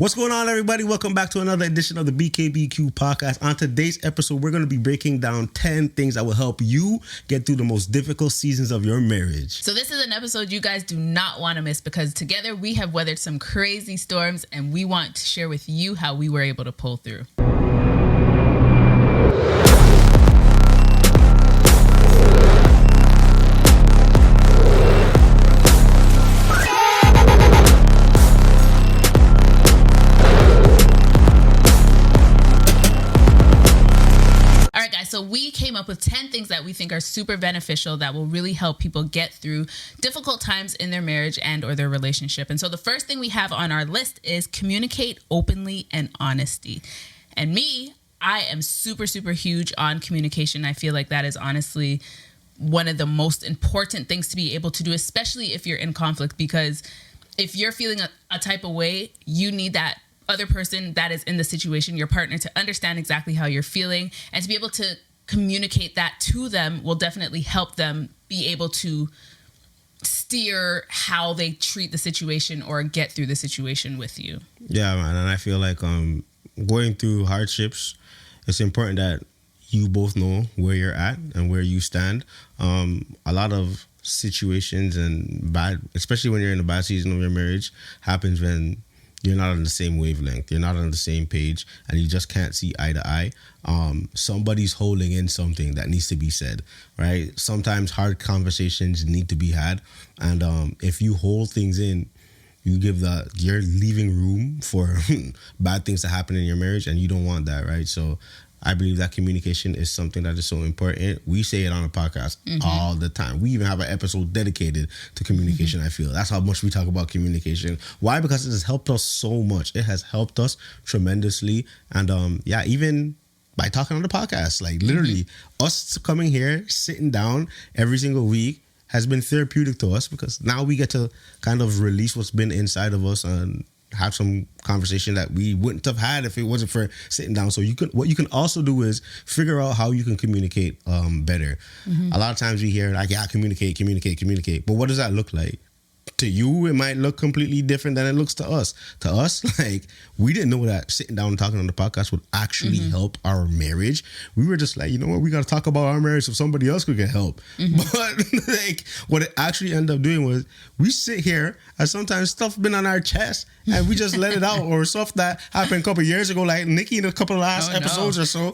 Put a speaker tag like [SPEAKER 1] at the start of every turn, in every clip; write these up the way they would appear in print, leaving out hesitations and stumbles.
[SPEAKER 1] What's going on, everybody? Welcome back to another edition of the BKBQ podcast. On today's episode, we're going to be breaking down 10 things that will help you get through the most difficult seasons of your marriage.
[SPEAKER 2] So this is an episode you guys do not want to miss because together we have weathered some crazy storms and we want to share with you how we were able to pull through. So we came up with 10 things that we think are super beneficial that will really help people get through difficult times in their marriage and or their relationship. And so the first thing we have on our list is communicate openly and honesty. And me, I am super huge on communication. I feel like that is honestly one of the most important things to be able to do, especially if you're in conflict, because if you're feeling a type of way, you need that other person that is in the situation, your partner, to understand exactly how you're feeling, and to be able to communicate that to them will definitely help them be able to steer how they treat the situation or get through the situation with you.
[SPEAKER 1] Yeah, man. And I feel like going through hardships, it's important that you both know where you're at and where you stand. A lot of situations and especially when you're in a bad season of your marriage, happens when you're not on the same wavelength, you're not on the same page, and you just can't see eye to eye. Somebody's holding in something that needs to be said, right? Sometimes hard conversations need to be had, and if you hold things in, you're leaving room for bad things to happen in your marriage, and you don't want that, right? So I believe that communication is something that is so important. We say it on the podcast all the time. We even have an episode dedicated to communication, I feel. That's how much we talk about communication. Why? Because it has helped us so much. It has helped us tremendously. And even by talking on the podcast, like literally us coming here, sitting down every single week has been therapeutic to us, because now we get to kind of release what's been inside of us and have some conversation that we wouldn't have had if it wasn't for sitting down. So what you can also do is figure out how you can communicate better. A lot of times we hear like, communicate. But what does that look like? To you, it might look completely different than it looks to us. To us, like, we didn't know that sitting down and talking on the podcast would actually help our marriage. We were just like, you know what, we got to talk about our marriage so somebody else could get help. But like, what it actually ended up doing was we sit here and sometimes stuff been on our chest and we just let it out, or stuff that happened a couple of years ago, like Nikki in a couple of last episodes or so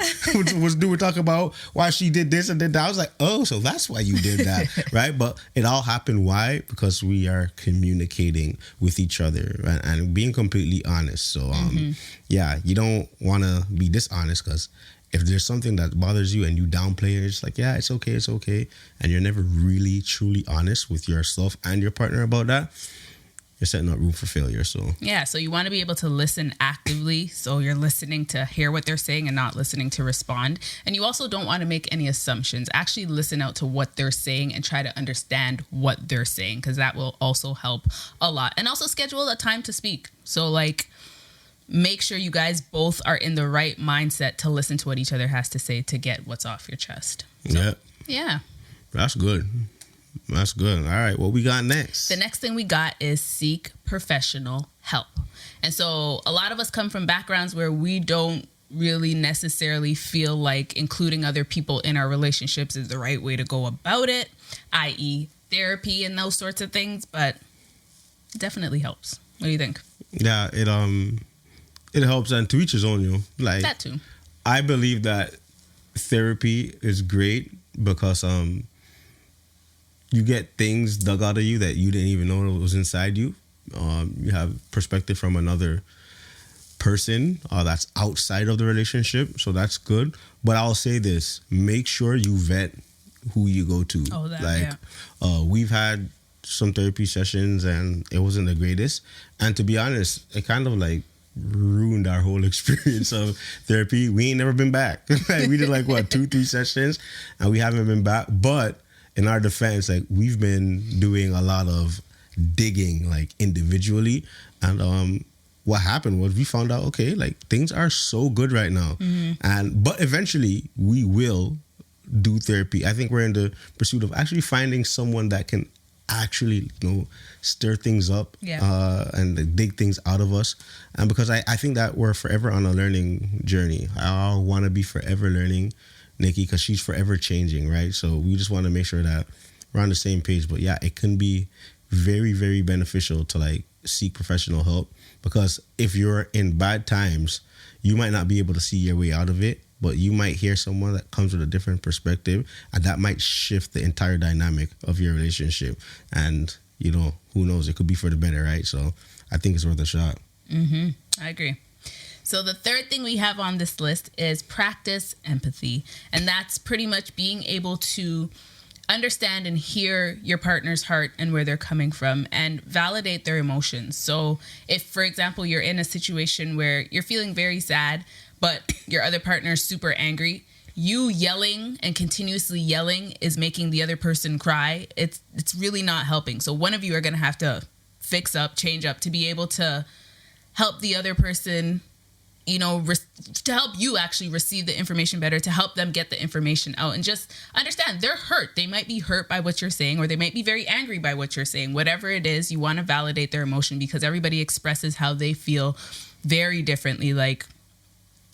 [SPEAKER 1] was talking about why she did this and did that. I was like, oh, so that's why you did that, right? But it all happened. Why? Because we are communicating with each other, right? And being completely honest. So you don't want to be dishonest, because if there's something that bothers you and you downplay it, it's like, yeah, it's okay, and you're never really truly honest with yourself and your partner about that, you're setting up room for failure. So
[SPEAKER 2] you want to be able to listen actively, so you're listening to hear what they're saying and not listening to respond. And you also don't want to make any assumptions. Actually listen out to what they're saying and try to understand what they're saying, because that will also help a lot. And also schedule a time to speak. So like, make sure you guys both are in the right mindset to listen to what each other has to say to get what's off your chest. So, yeah.
[SPEAKER 1] That's good. That's good. All right. What we got next?
[SPEAKER 2] The next thing we got is seek professional help. And so a lot of us come from backgrounds where we don't really necessarily feel like including other people in our relationships is the right way to go about it, i.e. therapy and those sorts of things, but it definitely helps. What do you think?
[SPEAKER 1] Yeah, it helps, and to each his own, like
[SPEAKER 2] that too. I
[SPEAKER 1] believe that therapy is great because you get things dug out of you that you didn't even know was inside you. You have perspective from another person that's outside of the relationship, so that's good. But I'll say this: make sure you vet who you go to. We've had some therapy sessions and it wasn't the greatest, and to be honest, it kind of like ruined our whole experience of therapy. We ain't never been back. We did 2-3 sessions and we haven't been back. But in our defense, we've been doing a lot of digging individually, and what happened was we found out, okay, things are so good right now, but eventually we will do therapy. I think we're in the pursuit of actually finding someone that can actually, stir things up, and dig things out of us. And because I think that we're forever on a learning journey. I want to be forever learning Nikki, because she's forever changing, right? So we just want to make sure that we're on the same page. But yeah, it can be very, very beneficial to like seek professional help, because if you're in bad times, you might not be able to see your way out of it, but you might hear someone that comes with a different perspective, and that might shift the entire dynamic of your relationship. And, who knows, it could be for the better, right? So I think it's worth a shot.
[SPEAKER 2] Mm-hmm. I agree. So the third thing we have on this list is practice empathy. And that's pretty much being able to understand and hear your partner's heart and where they're coming from and validate their emotions. So if, for example, you're in a situation where you're feeling very sad, but your other partner is super angry, you yelling and continuously yelling is making the other person cry. It's really not helping. So one of you are going to have to fix up, change up to be able to help the other person, to help you actually receive the information better, to help them get the information out, and just understand they're hurt. They might be hurt by what you're saying, or they might be very angry by what you're saying. Whatever it is, you want to validate their emotion, because everybody expresses how they feel very differently. Like,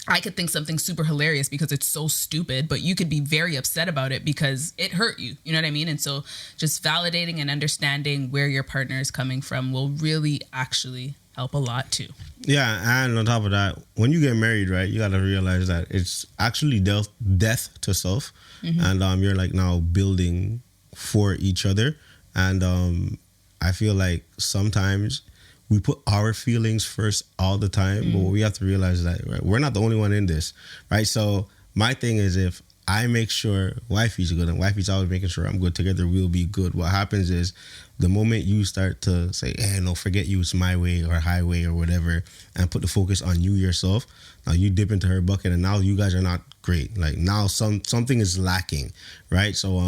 [SPEAKER 2] I could think something super hilarious because it's so stupid, but you could be very upset about it because it hurt you. You know what I mean? And so just validating and understanding where your partner is coming from will really actually help a lot too.
[SPEAKER 1] Yeah, and on top of that, when you get married, right, you got to realize that it's actually death to self. Mm-hmm. And you're like now building for each other. And I feel like sometimes we put our feelings first all the time, but what we have to realize is that, right, we're not the only one in this, right? So my thing is, if I make sure wifey's good and wifey's always making sure I'm good, together we'll be good. What happens is, the moment you start to say, hey, no, forget you, it's my way or highway or whatever, and put the focus on you yourself, now you dip into her bucket and now you guys are not great. Like, now something is lacking, right? So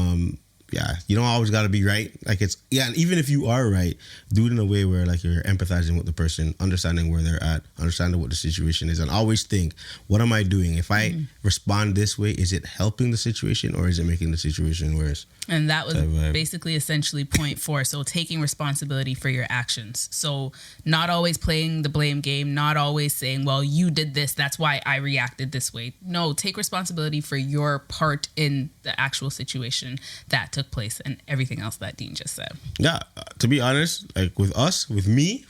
[SPEAKER 1] yeah, you don't always got to be right. Like, it's, yeah, and even if you are right, do it in a way where like you're empathizing with the person, understanding where they're at, understanding what the situation is, and always think, what am I doing? If I respond this way, is it helping the situation or is it making the situation worse?
[SPEAKER 2] And that was basically essentially point 4. So taking responsibility for your actions. So not always playing the blame game, not always saying, well, you did this, that's why I reacted this way. No, take responsibility for your part in the actual situation that took place and everything else that Dean just said.
[SPEAKER 1] Yeah, to be honest, like with me,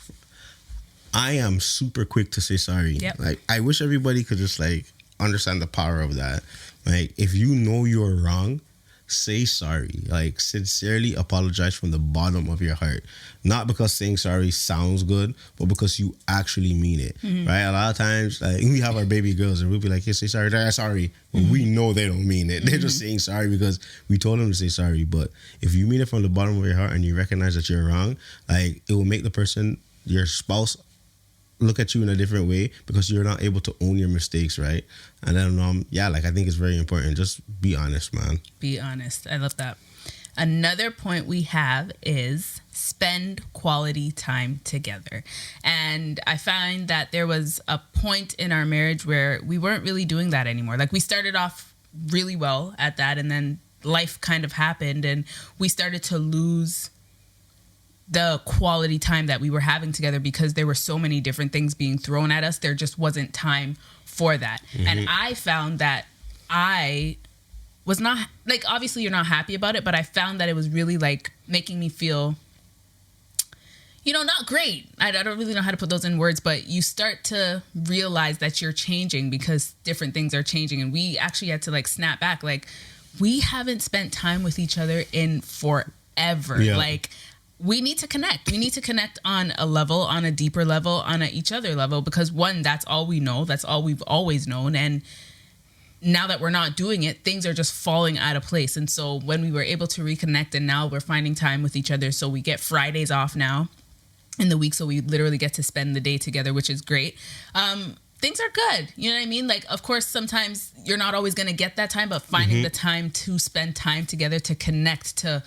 [SPEAKER 1] I am super quick to say sorry.
[SPEAKER 2] Yep.
[SPEAKER 1] Like, I wish everybody could just like understand the power of that. Like, if you know you're wrong, say sorry. Like, sincerely apologize from the bottom of your heart. Not because saying sorry sounds good, but because you actually mean it. Mm-hmm. Right? A lot of times, like, we have our baby girls and we'll be like, hey, say sorry. They're sorry. But we know they don't mean it. They're just saying sorry because we told them to say sorry. But if you mean it from the bottom of your heart and you recognize that you're wrong, like, it will make the person, your spouse, look at you in a different way because you're not able to own your mistakes, right? And then, yeah, like, I think it's very important. Just be honest, man.
[SPEAKER 2] Be honest. I love that. Another point we have is spend quality time together. And I find that there was a point in our marriage where we weren't really doing that anymore. Like, we started off really well at that, and then life kind of happened and we started to lose the quality time that we were having together because there were so many different things being thrown at us. There just wasn't time for that. Mm-hmm. And I found that I was not, like, obviously you're not happy about it, but I found that it was really like making me feel, not great. I don't really know how to put those in words, but you start to realize that you're changing because different things are changing. And we actually had to like snap back. Like, we haven't spent time with each other in forever. Yeah. Like, we need to connect. We need to connect on a level, on a deeper level, on a each other level, because one, that's all we know. That's all we've always known. And now that we're not doing it, things are just falling out of place. And so when we were able to reconnect and now we're finding time with each other, so we get Fridays off now in the week. So we literally get to spend the day together, which is great. Things are good. You know what I mean? Like, of course, sometimes you're not always going to get that time, but finding the time to spend time together, to connect, to,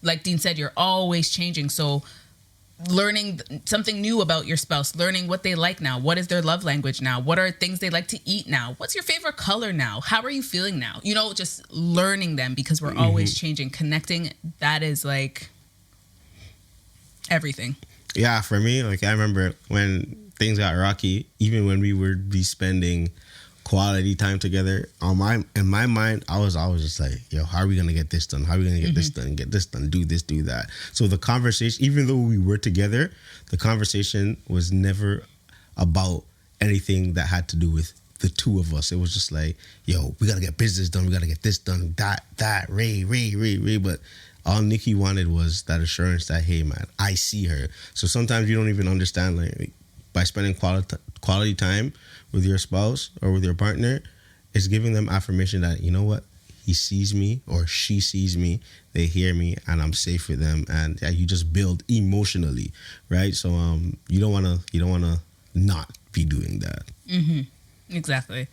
[SPEAKER 2] like Dean said, you're always changing. So learning something new about your spouse, learning what they like now. What is their love language now? What are things they like to eat now? What's your favorite color now? How are you feeling now? Just learning them because we're always changing. Connecting, that is like everything.
[SPEAKER 1] Yeah, for me, like I remember when things got rocky, even when we would be spending quality time together, in my mind, I was always just like, yo, how are we gonna get this done? How are we gonna get this done? Get this done, do this, do that. So the conversation, even though we were together, the conversation was never about anything that had to do with the two of us. It was just like, yo, we gotta get business done, we gotta get this done, that, Ray. But all Nikki wanted was that assurance that, hey man, I see her. So sometimes you don't even understand, like by spending quality time with your spouse or with your partner, it's giving them affirmation that, you know what, he sees me or she sees me, they hear me, and I'm safe with them. And you just build emotionally, right? So you don't wanna not be doing that.
[SPEAKER 2] Exactly.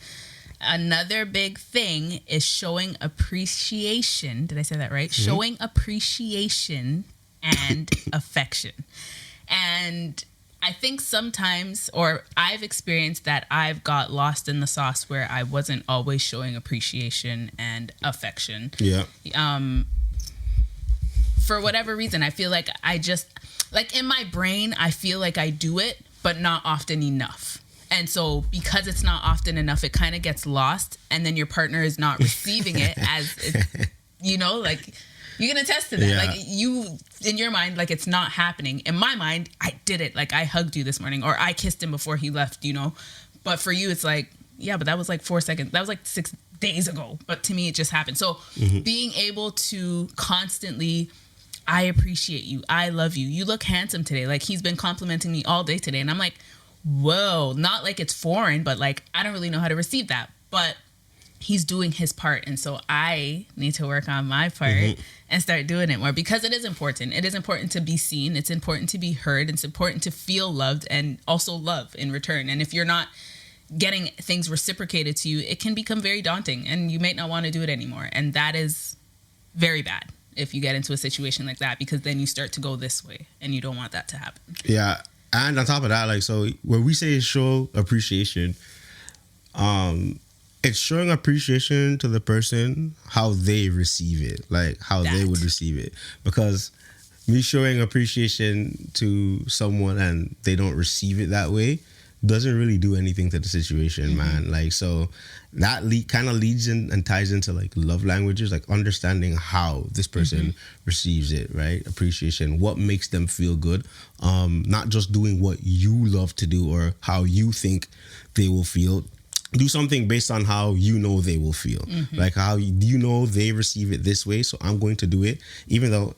[SPEAKER 2] Another big thing is showing appreciation. Did I say that right? Showing appreciation and affection. And I think sometimes, or I've experienced that I've got lost in the sauce where I wasn't always showing appreciation and affection.
[SPEAKER 1] Yeah.
[SPEAKER 2] For whatever reason, I feel like I just, like in my brain, I feel like I do it, but not often enough. And so because it's not often enough, it kind of gets lost. And then your partner is not receiving it as, you know, like you can attest to that.
[SPEAKER 1] Yeah.
[SPEAKER 2] Like you, in your mind, like it's not happening. In my mind, I did it. Like I hugged you this morning or I kissed him before he left, you know. But for you, it's like, yeah, but that was like 4 seconds. That was like 6 days ago. But to me, it just happened. So being able to constantly, I appreciate you. I love you. You look handsome today. Like he's been complimenting me all day today. And I'm like, whoa, not like it's foreign, but like I don't really know how to receive that. But he's doing his part. And so I need to work on my part and start doing it more because it is important. It is important to be seen. It's important to be heard. It's important to feel loved and also love in return. And if you're not getting things reciprocated to you, it can become very daunting and you may not want to do it anymore. And that is very bad if you get into a situation like that, because then you start to go this way and you don't want that to happen.
[SPEAKER 1] Yeah. And on top of that, like, so when we say show appreciation, it's showing appreciation to the person how they receive it, like how they would receive it. Because me showing appreciation to someone and they don't receive it that way doesn't really do anything to the situation, man. Like, so that kind of leads in and ties into like love languages, like understanding how this person receives it, right? Appreciation, what makes them feel good, not just doing what you love to do or how you think they will feel. Do something based on how you know they will feel, like how you know they receive it this way, so I'm going to do it, even though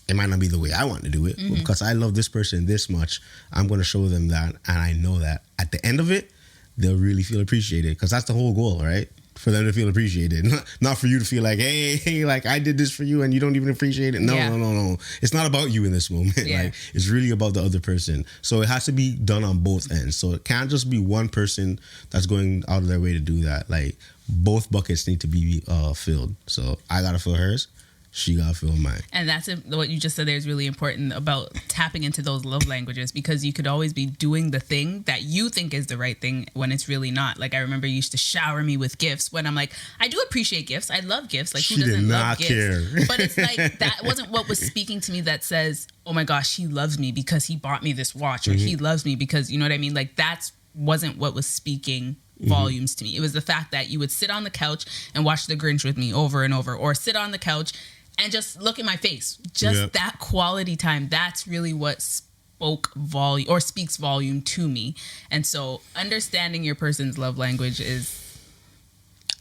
[SPEAKER 1] it might not be the way I want to do it, but because I love this person this much, I'm going to show them that. And I know that at the end of it, they'll really feel appreciated, because that's the whole goal, right? For them to feel appreciated, not for you to feel like, hey, like I did this for you and you don't even appreciate it. No. It's not about you in this moment. Like it's really about the other person. So it has to be done on both ends. So it can't just be one person that's going out of their way to do that. Like both buckets need to be filled. So I got to fill hers. She got to feel mine. And
[SPEAKER 2] that's what you just said there is really important about tapping into those love languages, because you could always be doing the thing that you think is the right thing when it's really not. Like I remember you used to shower me with gifts when I'm like, I do appreciate gifts. I love gifts. Like who doesn't love gifts? But it's like that wasn't what was speaking to me that says, oh my gosh, he loves me because he bought me this watch, or he loves me because, you know what I mean? Like that's wasn't what was speaking volumes to me. It was the fact that you would sit on the couch and watch The Grinch with me over and over, or sit on the couch and just look at my face. Just that quality time. That's really what spoke volume or speaks volume to me. And so understanding your person's love language is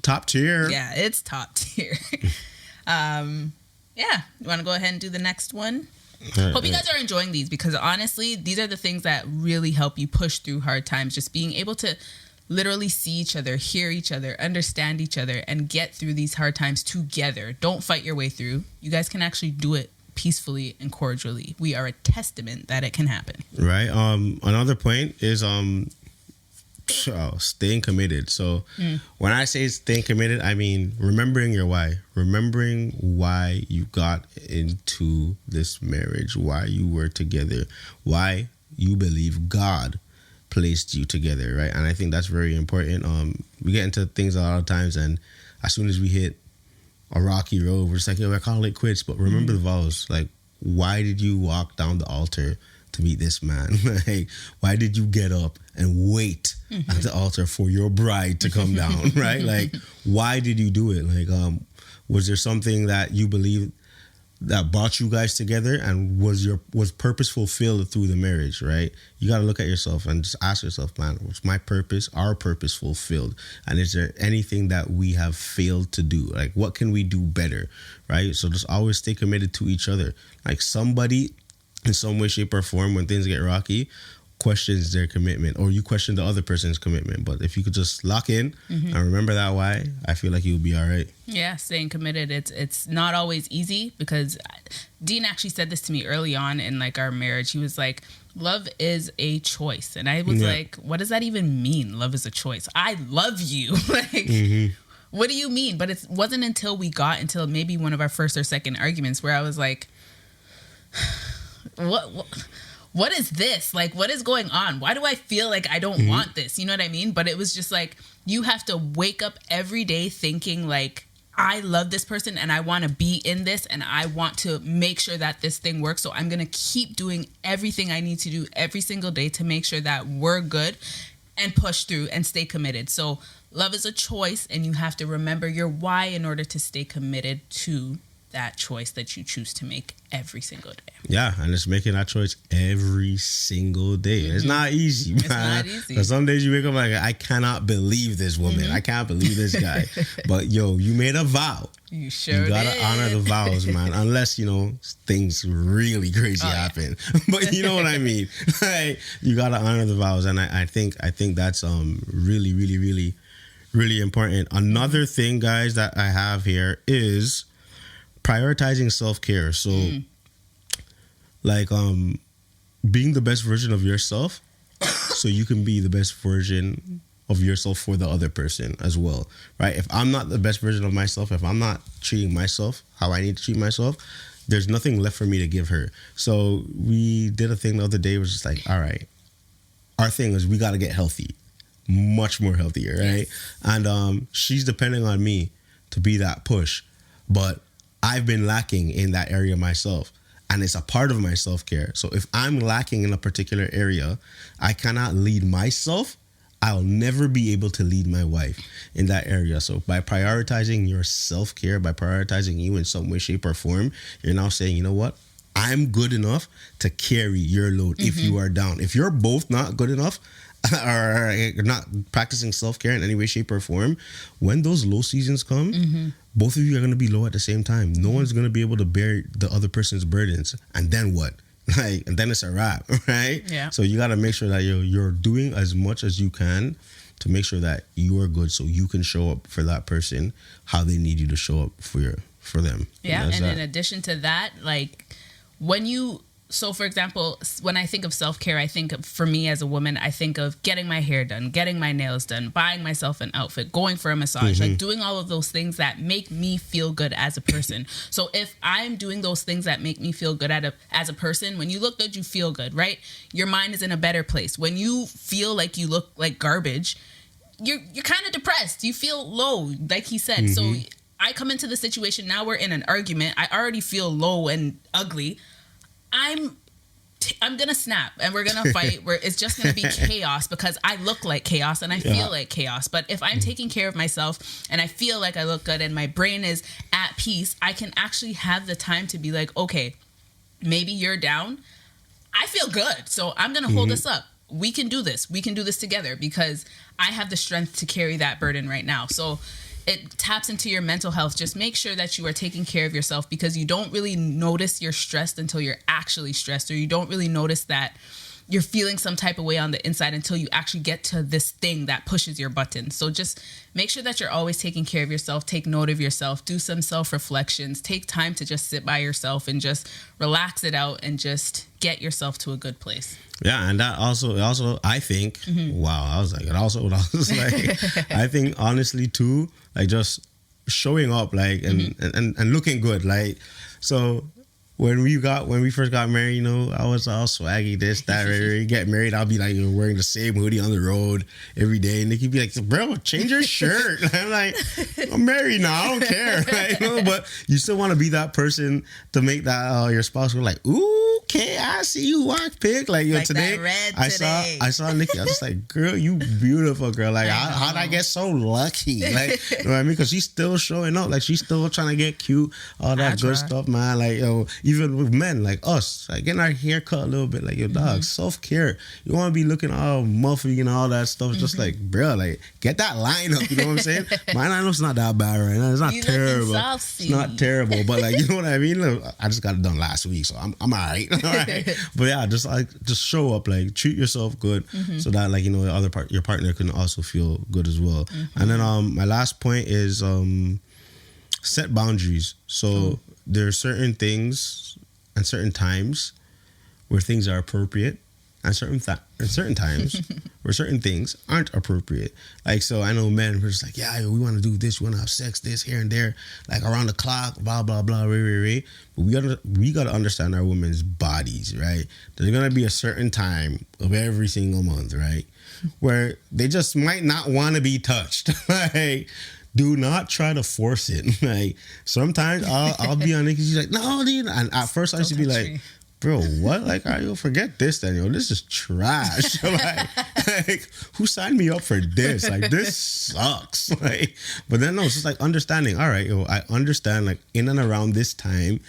[SPEAKER 1] top tier.
[SPEAKER 2] Yeah, it's top tier. You want to go ahead and do the next one? Hope you guys are enjoying these, because honestly, these are the things that really help you push through hard times. Just being able to literally see each other, hear each other, understand each other, and get through these hard times together. Don't fight your way through. You guys can actually do it peacefully and cordially. We are a testament that it can happen.
[SPEAKER 1] Right. Another point is staying committed. So when I say staying committed, I mean remembering your why. Remembering why you got into this marriage, why you were together, why you believe God placed you together, right? And I think that's very important. We get into things a lot of times, and as soon as we hit a rocky road, we're just like, yo, we're calling it quits. But remember the vows. Like, why did you walk down the altar to meet this man? Like, why did you get up and wait at the altar for your bride to come down, right? Like, why did you do it? Like, was there something that you believe that brought you guys together, and was purpose fulfilled through the marriage, right? You got to look at yourself and just ask yourself, man, was my purpose, our purpose fulfilled? And is there anything that we have failed to do? Like, what can we do better, right? So just always stay committed to each other. Like, somebody in some way, shape, or form, when things get rocky, questions their commitment, or you question the other person's commitment. But if you could just lock in and remember that why, I feel like you'll be all right.
[SPEAKER 2] Yeah, staying committed. It's not always easy, because Dean actually said this to me early on in like our marriage. He was like, love is a choice. And I was like, what does that even mean? Love is a choice. I love you. Like, what do you mean? But it wasn't until we got into maybe one of our first or second arguments where I was like, what is this? Like, what is going on? Why do I feel like I don't want this? You know what I mean? But it was just like, you have to wake up every day thinking like, I love this person and I want to be in this and I want to make sure that this thing works. So I'm going to keep doing everything I need to do every single day to make sure that we're good and push through and stay committed. So love is a choice, and you have to remember your why in order to stay committed to that choice that you choose to make every single day.
[SPEAKER 1] Yeah, and it's making that choice every single day. It's not easy, man.
[SPEAKER 2] It's not easy.
[SPEAKER 1] Because some days you wake up like, I cannot believe this woman. I can't believe this guy. But yo, you made a vow.
[SPEAKER 2] You sure
[SPEAKER 1] You gotta
[SPEAKER 2] did.
[SPEAKER 1] honor the vows, man. Unless, you know, things really crazy happen. But you know what I mean? Like, you gotta honor the vows. And I think that's really, really, really, really important. Another thing, guys, that I have here is prioritizing self-care. So like being the best version of yourself so you can be the best version of yourself for the other person as well, right? If I'm not the best version of myself, if I'm not treating myself how I need to treat myself, there's nothing left for me to give her. So we did a thing the other day. It was just like, all right, our thing is we got to get healthy, much more healthier, right? And she's depending on me to be that push, but I've been lacking in that area myself, and it's a part of my self-care. So if I'm lacking in a particular area, I cannot lead myself. I'll never be able to lead my wife in that area. So by prioritizing your self-care, by prioritizing you in some way, shape, or form, you're now saying, you know what? I'm good enough to carry your load if you are down. If you're both not good enough, or not practicing self-care in any way, shape, or form, when those low seasons come, both of you are going to be low at the same time. No one's going to be able to bear the other person's burdens. And then what? Like, and then it's a wrap, right?
[SPEAKER 2] Yeah.
[SPEAKER 1] So you got to make sure that you're doing as much as you can to make sure that you are good, so you can show up for that person how they need you to show up for them.
[SPEAKER 2] Yeah, and in addition to that, like so for example, when I think of self-care, I think of, for me as a woman, I think of getting my hair done, getting my nails done, buying myself an outfit, going for a massage, like doing all of those things that make me feel good as a person. So if I'm doing those things that make me feel good as a person, when you look good, you feel good, right? Your mind is in a better place. When you feel like you look like garbage, you're kind of depressed. You feel low, like he said. So I come into the situation, now we're in an argument. I already feel low and ugly. I'm gonna snap and we're gonna fight where it's just gonna be chaos because I look like chaos and I feel like chaos. But if I'm taking care of myself and I feel like I look good and my brain is at peace, I can actually have the time to be like, okay, maybe you're down. I feel good, so I'm gonna hold us up. We can do this. We can do this together because I have the strength to carry that burden right now. So it taps into your mental health. Just make sure that you are taking care of yourself, because you don't really notice you're stressed until you're actually stressed, or you don't really notice that you're feeling some type of way on the inside until you actually get to this thing that pushes your button. So just make sure that you're always taking care of yourself. Take note of yourself. Do some self-reflections. Take time to just sit by yourself and just relax it out and just get yourself to a good place.
[SPEAKER 1] Yeah, and that also I think, wow, I was like, I think honestly too, like just showing up, like, and looking good, like, so when we first got married, you know, I was all swaggy, this, that, right? Get married, I'll be like wearing the same hoodie on the road every day, and they could be like, bro, change your shirt. I'm like, I'm married now, I don't care, right? You know, but you still want to be that person to make that your spouse go like, ooh, okay, I see you walk pig. Like, yo,
[SPEAKER 2] Like
[SPEAKER 1] today,
[SPEAKER 2] that red
[SPEAKER 1] I
[SPEAKER 2] today.
[SPEAKER 1] saw Nikki. I was just like, girl, you beautiful, girl. Like, how'd I get so lucky? Like, you know what I mean? Because she's still showing up. Like, she's still trying to get cute, all that good stuff, man. Like, yo, even with men like us, like getting our hair cut a little bit. Like, yo, dog, self-care. You want to be looking all muffy and all that stuff. Just like, bro, like, get that line up. You know what I'm saying? My line up's not that bad right now. It's not terrible. It's not terrible. But, like, you know what I mean? Look, I just got it done last week, so I'm all right. All right. But yeah, just show up, like treat yourself good, so that, like, you know, your partner can also feel good as well. And then my last point is set boundaries. So there are certain things and certain times where things are appropriate, and certain times where certain things aren't appropriate. Like, so I know men who are just like, yeah, we want to do this, we want to have sex, this, here and there, like around the clock, blah, blah, blah, right. But we gotta understand our women's bodies, right? There's gonna be a certain time of every single month, right, where they just might not want to be touched. Like, do not try to force it. Like, sometimes I'll be on it because she's like, no, dude. And at first I used to be like, bro, what? Like, you'll forget this then, yo. This is trash. like, who signed me up for this? Like, this sucks. Like, but then no, it's just like understanding. All right, yo, I understand, like, in and around this time,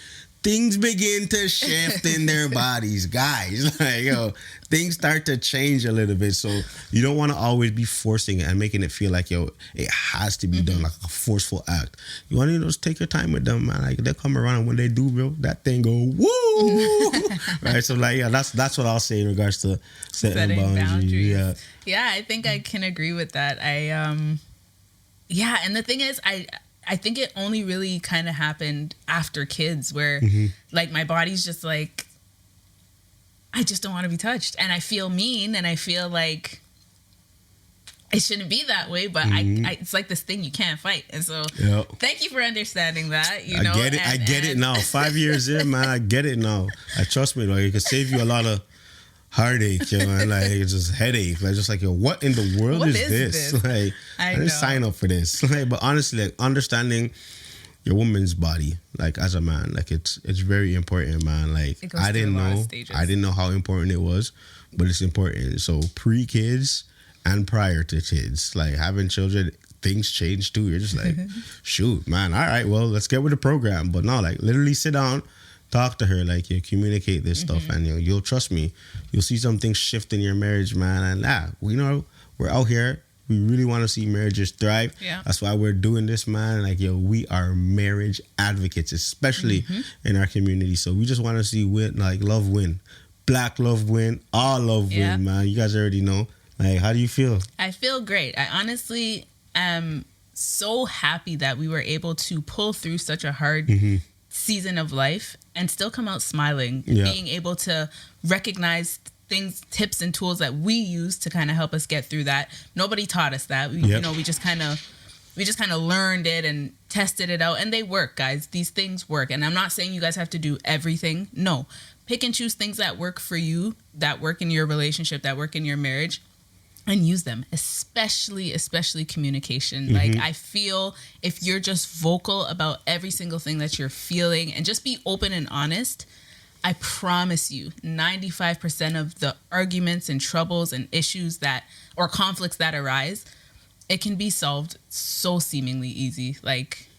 [SPEAKER 1] things begin to shift in their bodies, guys. Like, yo, things start to change a little bit. So you don't want to always be forcing it and making it feel like, yo, it has to be done, like a forceful act. You want to just take your time with them, man. Like, they come around, and when they do, bro, that thing go woo. Right? So, like, yeah, that's what I'll say in regards to setting boundaries.
[SPEAKER 2] Yeah, I think I can agree with that. And the thing is, I think it only really kind of happened after kids, where like my body's just like, I just don't want to be touched, and I feel mean, and I feel like it shouldn't be that way, but I it's like this thing you can't fight. And so thank you for understanding that. You know,
[SPEAKER 1] I get it now. 5 years in, man, I get it now. Trust me, like, it can save you a lot of heartache, you know, and like, it's just headache. Like, just like, yo, what in the world is this? Like, I didn't sign up for this. Like, but honestly, like, understanding your woman's body, like, as a man, like, it's very important, man. Like, I didn't know how important it was, but it's important. So pre-kids and prior to kids, like, having children, things change too. You're just like, shoot, man, all right, well, let's get with the program. But no, like, literally sit down, talk to her, like, you communicate this stuff, and you'll trust me, you'll see some things shift in your marriage, man. And you know, we're out here, we really want to see marriages thrive. That's why we're doing this, man. Like, yo, we are marriage advocates, especially in our community. So we just want to see love win, black love win, all love win, man. You guys already know. Like, how do you feel? I feel great. I honestly am so happy that we were able to pull through such a hard season of life and still come out smiling, being able to recognize things, tips and tools that we use to kind of help us get through that. Nobody taught us that. You know, we just kind of learned it and tested it out, and they work, guys. These things work. And I'm not saying you guys have to do everything. No, pick and choose things that work for you, that work in your relationship, that work in your marriage, and use them, especially communication. Like, I feel if you're just vocal about every single thing that you're feeling and just be open and honest, I promise you 95% of the arguments and troubles and issues or conflicts that arise, it can be solved so seemingly easy. Like,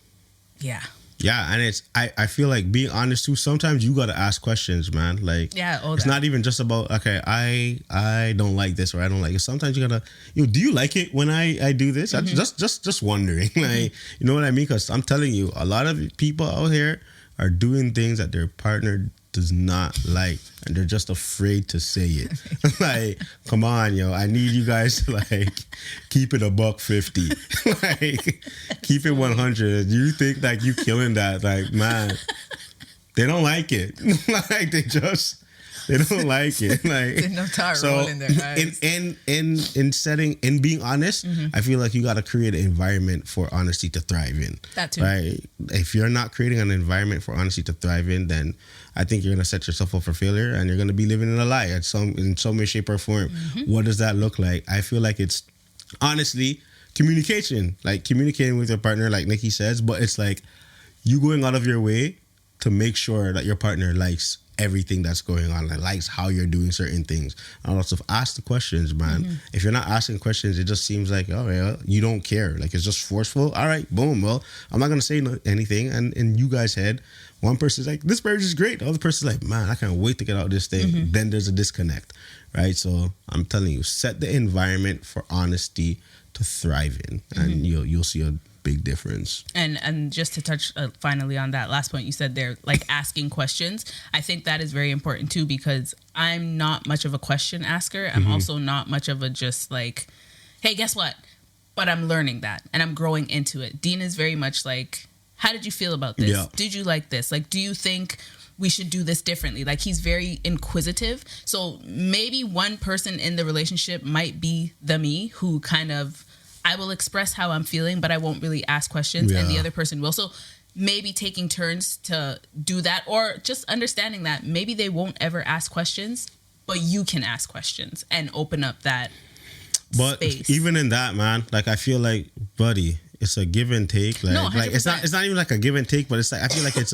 [SPEAKER 1] yeah, and I feel like being honest too, sometimes you gotta ask questions, man. Like, it's not even just about, okay, I don't like this or I don't like it. Sometimes you gotta, do you like it when I do this? I'm just wondering, like, you know what I mean? Because I'm telling you, a lot of people out here are doing things that their partner does not like, and they're just afraid to say it. Like, come on, yo, I need you guys to, like, keep it $150. Like, keep it 100. You think, like, you killing that? Like, man, they don't like it. Like, they don't like it. Like, no tar roll in their eyes. In being honest, I feel like you got to create an environment for honesty to thrive in. That too. Right? If you're not creating an environment for honesty to thrive in, then I think you're going to set yourself up for failure, and you're going to be living in a lie in some way, shape, or form. What does that look like? I feel like it's honestly communication, like communicating with your partner, like Nikki says, but it's like you going out of your way to make sure that your partner likes everything that's going on, like likes how you're doing certain things. And also ask the questions, man. If you're not asking questions, it just seems like, oh yeah, you don't care. Like it's just forceful. All right, boom. Well, I'm not gonna say anything. And in you guys' head, one person's like, this marriage is great. The other person's like, man, I can't wait to get out of this thing. Then there's a disconnect, right? So I'm telling you, set the environment for honesty to thrive in, and you'll see a big difference. And
[SPEAKER 2] just to touch finally on that last point you said there, like asking questions, I think that is very important too, because I'm not much of a question asker. I'm also not much of a just like, hey, guess what? But I'm learning that and I'm growing into it. Dean is very much like, how did you feel about this? Yeah. Did you like this? Like, do you think we should do this differently? Like, he's very inquisitive. So maybe one person in the relationship might be the me who kind of, I will express how I'm feeling, but I won't really ask questions, and the other person will. So maybe taking turns to do that, or just understanding that maybe they won't ever ask questions, but you can ask questions and open up that space.
[SPEAKER 1] Even in that, man, like I feel like, buddy, it's a give and take. Like, no, like it's not even like a give and take, but it's like I feel like it's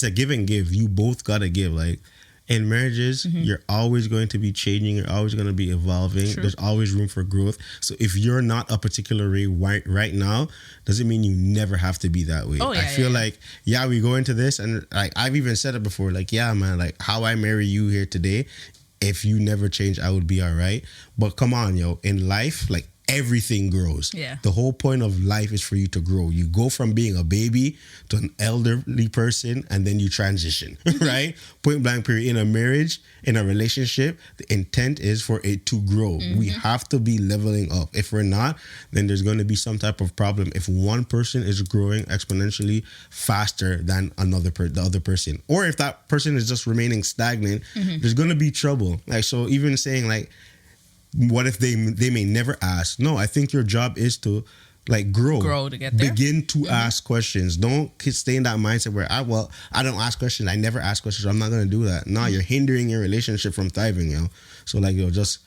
[SPEAKER 1] a give and give. You both gotta give. Like in marriages, you're always going to be changing. You're always going to be evolving. True. There's always room for growth. So if you're not a particular way right now, doesn't mean you never have to be that way. I feel like, we go into this, and like I've even said it before, like, yeah, man, like how I marry you here today, if you never change, I would be all right. But come on, yo, in life, like everything grows. Yeah. The whole point of life is for you to grow. You go from being a baby to an elderly person, and then you transition, right? Point blank period. In a marriage, in a relationship, the intent is for it to grow. We have to be leveling up. If we're not, then there's going to be some type of problem. If one person is growing exponentially faster than the other person, or if that person is just remaining stagnant, there's going to be trouble. Like, so even saying like, what if they may never ask? No, I think your job is to like grow to get there. Begin to ask questions. Don't stay in that mindset where I don't ask questions. I never ask questions. I'm not going to do that. No, you're hindering your relationship from thriving, yo. So like, yo, just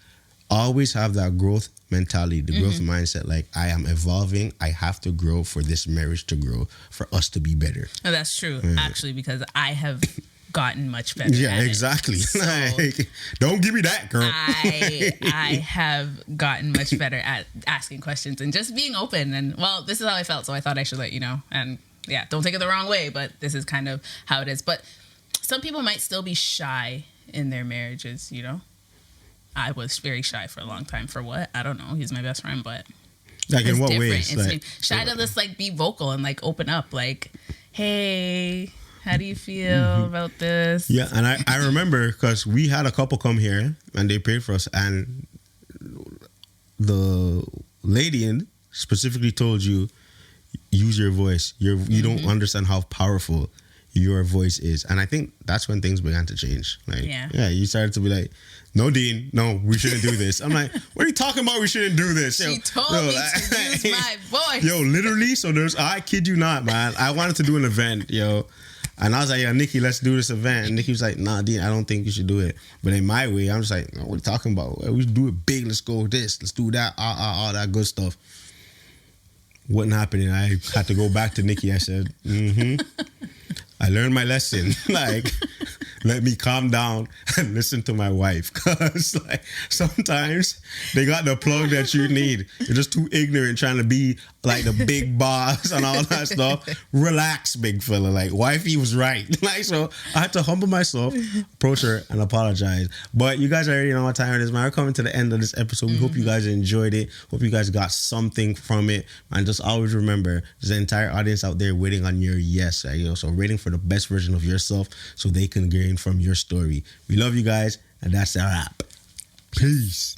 [SPEAKER 1] always have that growth mentality, the growth mindset. Like, I am evolving. I have to grow for this marriage to grow, for us to be better.
[SPEAKER 2] Oh, that's true, actually, because I have gotten much better.
[SPEAKER 1] Yeah, exactly. So like, don't give me that, girl.
[SPEAKER 2] I have gotten much better at asking questions and just being open. And well, this is how I felt, so I thought I should let you know. And yeah, don't take it the wrong way, but this is kind of how it is. But some people might still be shy in their marriages, you know? I was very shy for a long time. For what? I don't know. He's my best friend, but
[SPEAKER 1] like in what ways?
[SPEAKER 2] It's like, shy to just like be vocal and like open up, like, hey, how do you feel about this?
[SPEAKER 1] Yeah, and I remember because we had a couple come here and they prayed for us, and the lady specifically told you, use your voice. You don't understand how powerful your voice is. And I think that's when things began to change. Like, yeah, you started to be like, no, Dean, no, we shouldn't do this. I'm like, what are you talking about? We shouldn't do this.
[SPEAKER 2] She told me to use my voice.
[SPEAKER 1] Yo, literally, so I kid you not, man. I wanted to do an event, yo. And I was like, yeah, Nikki, let's do this event. And Nikki was like, nah, Dean, I don't think you should do it. But in my way, I'm just like, what are you talking about? We should do it big. Let's go with this. Let's do that. All that good stuff. Wasn't happening. I had to go back to Nikki. I said, I learned my lesson. Like, let me calm down and listen to my wife. Because like, sometimes they got the plug that you need. You're just too ignorant trying to be like the big boss and all that stuff. Relax, big fella. Like, wifey was right. Like, so I had to humble myself, approach her, and apologize. But you guys already know what time it is, man. We're coming to the end of this episode. We hope you guys enjoyed it. Hope you guys got something from it. And just always remember, there's an entire audience out there waiting on your yes. Right? So waiting for the best version of yourself so they can gain from your story. We love you guys, and that's our wrap. Peace.